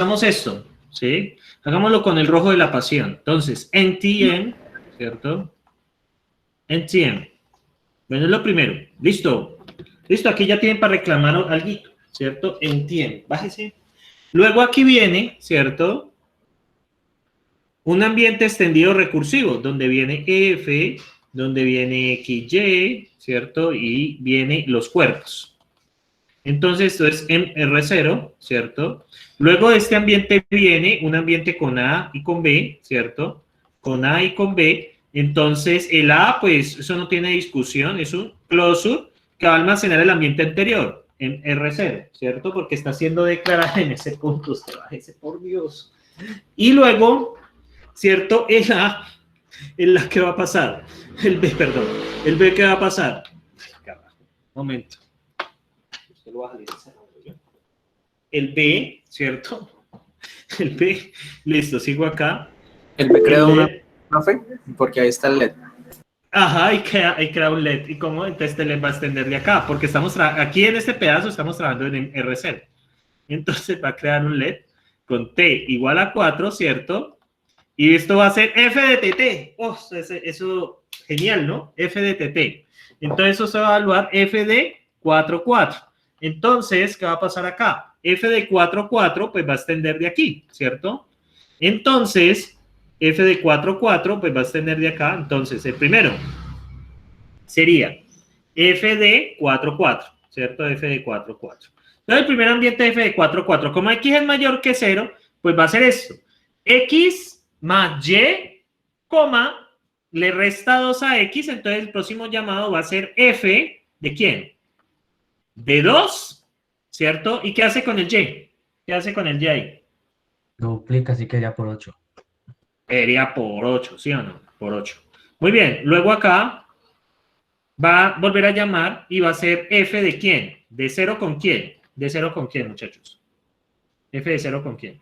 hagamos esto, ¿sí? Hagámoslo con el rojo de la pasión. Entonces, NTM, ¿cierto? NTM. Bueno, es lo primero. Listo. Listo, aquí ya tienen para reclamar algo, ¿cierto? NTM. Bájese. Luego aquí viene, ¿cierto? Un ambiente extendido recursivo, donde viene F, donde viene XY, ¿cierto? Y viene los cuerpos. Entonces, esto es R0, ¿cierto? Luego de este ambiente viene un ambiente con A y con B, ¿cierto? Con A y con B. Entonces, el A, pues, eso no tiene discusión, es un closure que va a almacenar el ambiente anterior, en R0, ¿cierto? Porque está siendo declarada en ese punto, usted bájese, por Dios. Y luego, ¿cierto? El A, ¿en la que va a pasar? El B, perdón. ¿El B qué va a pasar? Carajo, momento. Usted lo va a salir. El B, ¿cierto? El B, listo, sigo acá. El B crea una fe, porque ahí está el LED. Ajá, y crea un LED. ¿Y cómo? Entonces este LED va a extender de acá, porque estamos aquí en este pedazo estamos trabajando en R0. Entonces va a crear un LED con T igual a 4, ¿cierto? Y esto va a ser F de TT. Oh, eso, genial, ¿no? F de TT. Entonces eso se va a evaluar F de 4, 4. Entonces, ¿qué va a pasar acá? F de 4, 4, pues va a extender de aquí, ¿cierto? Entonces, F de 4, 4, pues va a extender de acá. Entonces, el primero sería F de 4, 4, ¿cierto? F de 4, 4. Entonces, el primer ambiente F de 4, 4. Como X es mayor que 0, pues va a ser esto. X más Y, coma, le resta 2 a X, entonces el próximo llamado va a ser F, ¿de quién? De 2, ¿cierto? ¿Y qué hace con el Y? ¿Qué hace con el Y ahí? Duplica, así quedaría por 8. Sería por 8, ¿sí o no? Por 8. Muy bien, luego acá va a volver a llamar y va a ser F de quién? ¿De 0 con quién? ¿De 0 con quién, muchachos? F de 0 con quién.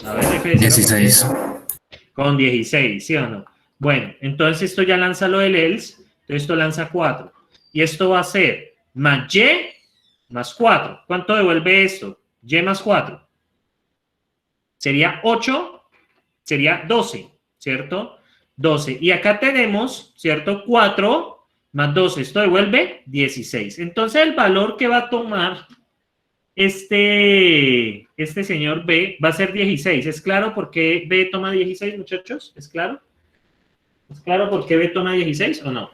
A ver, F de 0 16. Con 16, ¿sí o no? Bueno, entonces esto ya lanza lo del else, entonces esto lanza 4. Y esto va a ser más Y más 4. ¿Cuánto devuelve esto? Y más 4. Sería 8, sería 12, ¿cierto? 12. Y acá tenemos, ¿cierto? 4 más 12. Esto devuelve 16. Entonces el valor que va a tomar este señor B va a ser 16. ¿Es claro por qué B toma 16, muchachos? ¿Es claro? ¿Es claro por qué B toma 16 o no?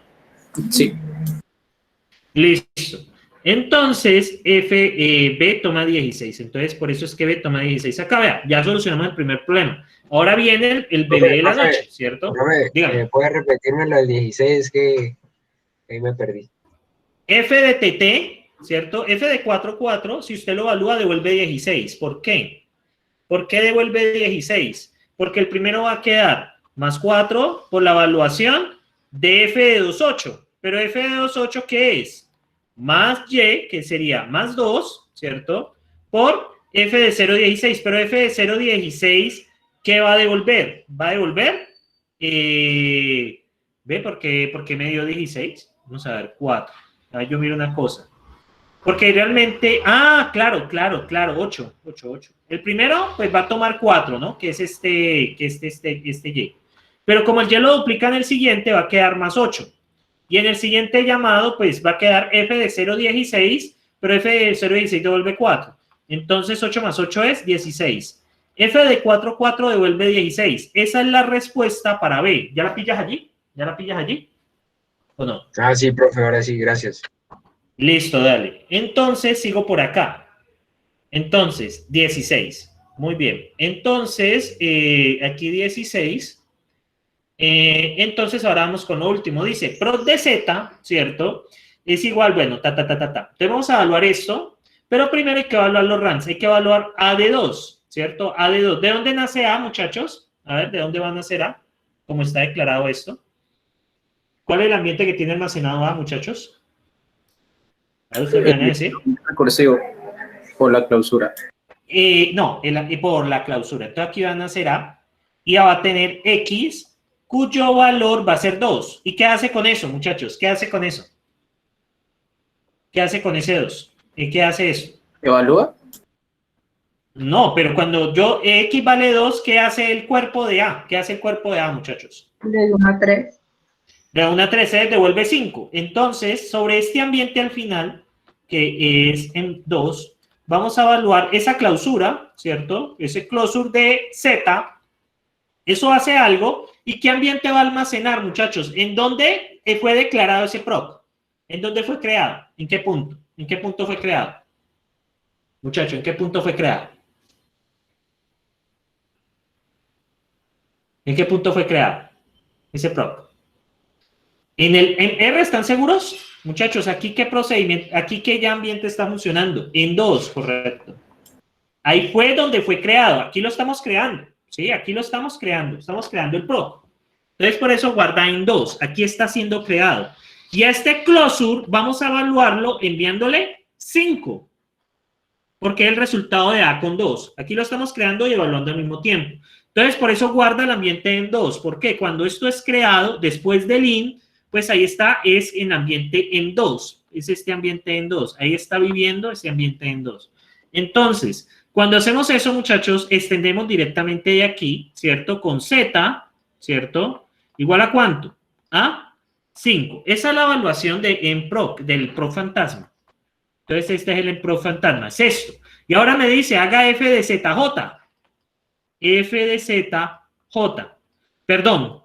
Sí. Listo. Entonces, B toma 16. Entonces, por eso es que B toma 16. Acá, vea, ya solucionamos el primer problema. Ahora viene el bebé de la noche, ¿cierto? Dígame. ¿Puedes repetirme lo del 16 que ahí me perdí? F de TT, ¿cierto? F de 4, 4, si usted lo evalúa, devuelve 16. ¿Por qué? ¿Por qué devuelve 16? Porque el primero va a quedar más 4 por la evaluación de F de 2, 8. Pero F de 2, 8, ¿qué es? Más Y, que sería más 2, ¿cierto? Por F de 0, 16. Pero F de 0, 16, ¿qué va a devolver? Va a devolver, ¿ve por qué me dio 16? Vamos a ver, 4. A ver, yo miro una cosa. Porque realmente, claro, 8. El primero, pues va a tomar 4, ¿no? Que es este Y. Pero como el Y lo duplica en el siguiente, va a quedar más 8. Y en el siguiente llamado, pues va a quedar F de 0,16, pero F de 0,16 devuelve 4. Entonces 8 más 8 es 16. F de 4, 4 devuelve 16. Esa es la respuesta para B. ¿Ya la pillas allí? ¿Ya la pillas allí? ¿O no? Ah, sí, profe, ahora sí, gracias. Listo, dale. Entonces sigo por acá. Entonces, 16. Muy bien. Entonces, aquí 16. Entonces ahora vamos con lo último. Dice, proc de Z, ¿cierto? Es igual, bueno, Entonces vamos a evaluar esto, pero primero hay que evaluar los runs. Hay que evaluar A de 2, ¿cierto? A de 2. ¿De dónde nace A, muchachos? A ver, ¿de dónde va a nacer A? ¿Cómo está declarado esto? ¿Cuál es el ambiente que tiene almacenado A, muchachos? A ver, ¿ustedes me van a decir? Recursivo, por la clausura. No, por la clausura. Entonces aquí va a nacer A y va a tener X, cuyo valor va a ser 2. ¿Y qué hace con eso, muchachos? ¿Qué hace con eso? ¿Qué hace con ese 2? ¿Y qué hace eso? ¿Evalúa? No, pero cuando yo X vale 2, ¿qué hace el cuerpo de A? ¿Qué hace el cuerpo de A, muchachos? De 1 a 3. De 1 a 3 se devuelve 5. Entonces, sobre este ambiente al final, que es en 2, vamos a evaluar esa clausura, ¿cierto? Ese closure de Z, eso hace algo. ¿Y qué ambiente va a almacenar, muchachos? ¿En dónde fue declarado ese proc? ¿En dónde fue creado? ¿En qué punto? ¿En qué punto fue creado? Muchachos, ¿en qué punto fue creado? ¿En qué punto fue creado ese proc? En R, ¿están seguros? Muchachos, aquí qué procedimiento, aquí qué ya ambiente está funcionando. En 2, correcto. Ahí fue donde fue creado. Aquí lo estamos creando. Sí, aquí lo estamos creando. Estamos creando el proc. Entonces, por eso guarda en 2. Aquí está siendo creado. Y a este closure vamos a evaluarlo enviándole 5. Porque es el resultado de A con 2. Aquí lo estamos creando y evaluando al mismo tiempo. Entonces, por eso guarda el ambiente en 2. ¿Por qué? Cuando esto es creado, después del in, pues ahí está, es en ambiente en 2. Es este ambiente en 2. Ahí está viviendo ese ambiente en 2. Entonces, cuando hacemos eso, muchachos, extendemos directamente de aquí, ¿cierto? Con Z, ¿cierto? ¿Igual a cuánto? A 5. Esa es la evaluación de enproc, del proc fantasma. Entonces, este es el enproc fantasma. Es esto. Y ahora me dice, haga F de ZJ. F de ZJ. Perdón.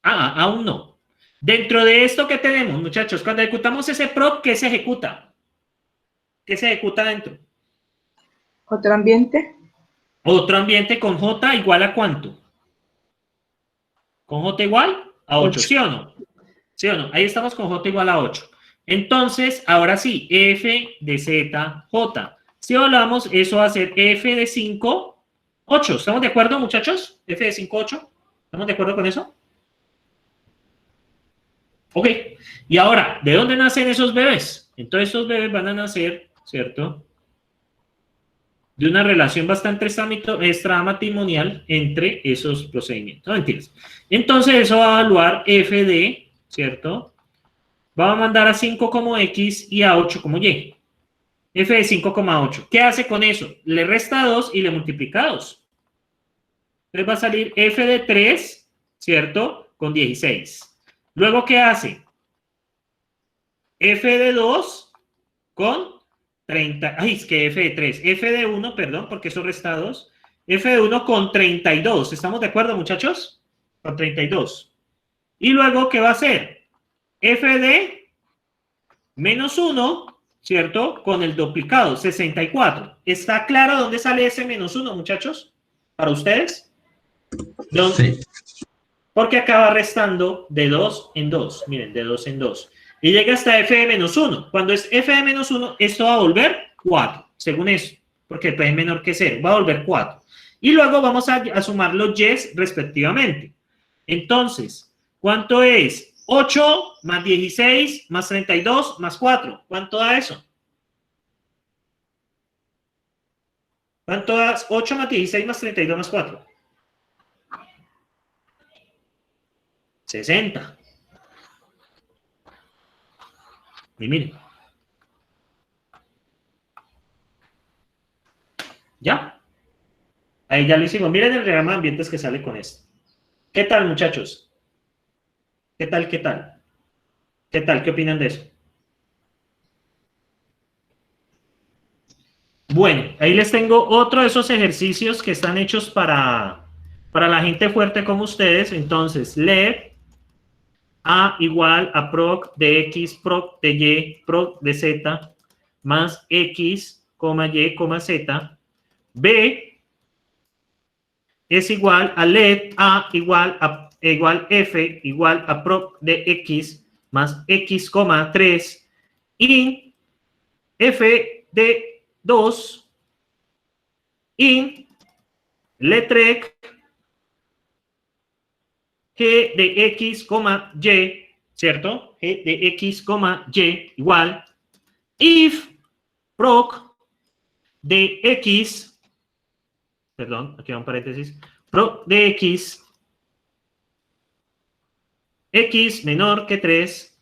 Aún no. Dentro de esto que tenemos, muchachos, cuando ejecutamos ese proc, ¿qué se ejecuta? ¿Qué se ejecuta dentro? Otro ambiente. Otro ambiente con J igual a ¿cuánto? ¿Con J igual? A 8, ¿sí o no? ¿Sí o no? Ahí estamos con J igual a 8. Entonces, ahora sí, F de ZJ. Si hablamos, eso va a ser F de 5, 8. ¿Estamos de acuerdo, muchachos? F de 5, 8. ¿Estamos de acuerdo con eso? Ok. Y ahora, ¿de dónde nacen esos bebés? Entonces, esos bebés van a nacer, ¿cierto? De una relación bastante extramatrimonial entre esos procedimientos. No mentiras. Entonces, eso va a evaluar F de, ¿cierto? Va a mandar a 5 como X y a 8 como Y. F de 5,8. ¿Qué hace con eso? Le resta 2 y le multiplica 2. Entonces va a salir F de 3, ¿cierto? Con 16. Luego, ¿qué hace? F de 2 con 30. Ay, es que F de 3. F de 1, perdón, porque eso resta 2. F de 1 con 32. ¿Estamos de acuerdo, muchachos? Con 32. Y luego, ¿qué va a hacer? F de menos 1, ¿cierto? Con el duplicado, 64. ¿Está claro dónde sale ese menos 1, muchachos? ¿Para ustedes? Sí. Porque acaba restando de 2 en 2. Miren, de 2 en 2. Y llega hasta F de menos 1. Cuando es F de menos 1, esto va a volver 4, según eso. Porque el P es menor que 0. Va a volver 4. Y luego vamos a sumar los Y's respectivamente. Entonces, ¿cuánto es? 8 más 16 más 32 más 4. ¿Cuánto da eso? ¿Cuánto da 8 más 16 más 32 más 4? 60. Y miren. ¿Ya? Ahí ya lo hicimos. Miren el diagrama de ambientes que sale con esto. ¿Qué tal, muchachos? ¿Qué tal? ¿Qué tal? ¿Qué tal? ¿Qué opinan de eso? Bueno, ahí les tengo otro de esos ejercicios que están hechos para la gente fuerte como ustedes. Entonces, let A igual a proc de X, proc de Y, proc de Z, más X, Y, Z. B es igual a let A igual F igual a proc de X más X, 3 y F de 2 y letrec G de X, Y, ¿cierto? G de X, Y igual if proc de X, perdón, aquí va un paréntesis, proc de X menor que 3,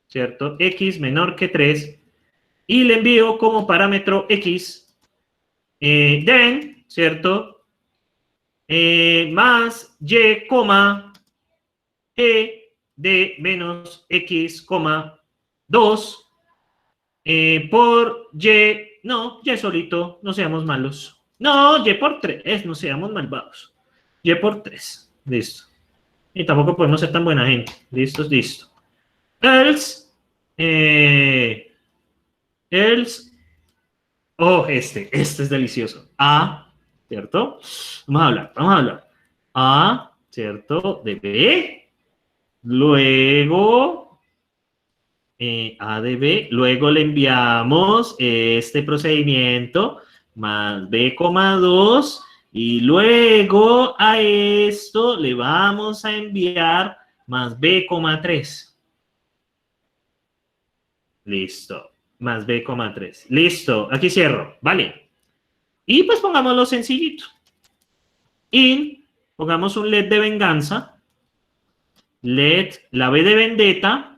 ¿cierto? X menor que 3 y le envío como parámetro X Then, ¿cierto? Más y, coma, e de menos x, 2 por y, no, y solito, no seamos malos. No, y por 3, no seamos malvados. Y por 3, listo. Y tampoco podemos ser tan buena gente. Listo, listo. Else, oh, este es delicioso. A, ¿cierto? Vamos a hablar. A, ¿cierto? De B. Luego, A de B. Luego le enviamos este procedimiento más B, 2. Y luego a esto le vamos a enviar más B, 3. Listo. Más B, 3. Listo. Aquí cierro. Vale. Y pues pongámoslo sencillito. Y pongamos un let de venganza. Let, la B de vendetta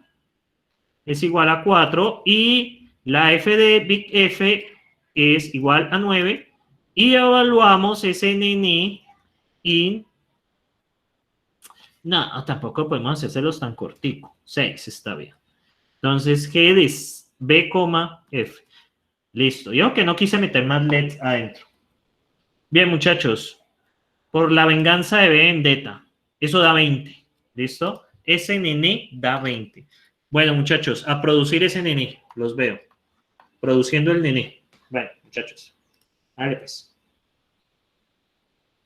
es igual a 4 y la F de Big F es igual a 9 y evaluamos ese nene y no, tampoco podemos hacérselos tan cortico. 6 está bien. Entonces, G es B, F. Listo. Yo que no quise meter más LEDs adentro. Bien, muchachos. Por la venganza de B vendetta. Eso da 20. ¿Listo? Ese nene da 20. Bueno, muchachos, a producir ese nene. Los veo. Produciendo el nene. Bueno, muchachos. Vale, pues.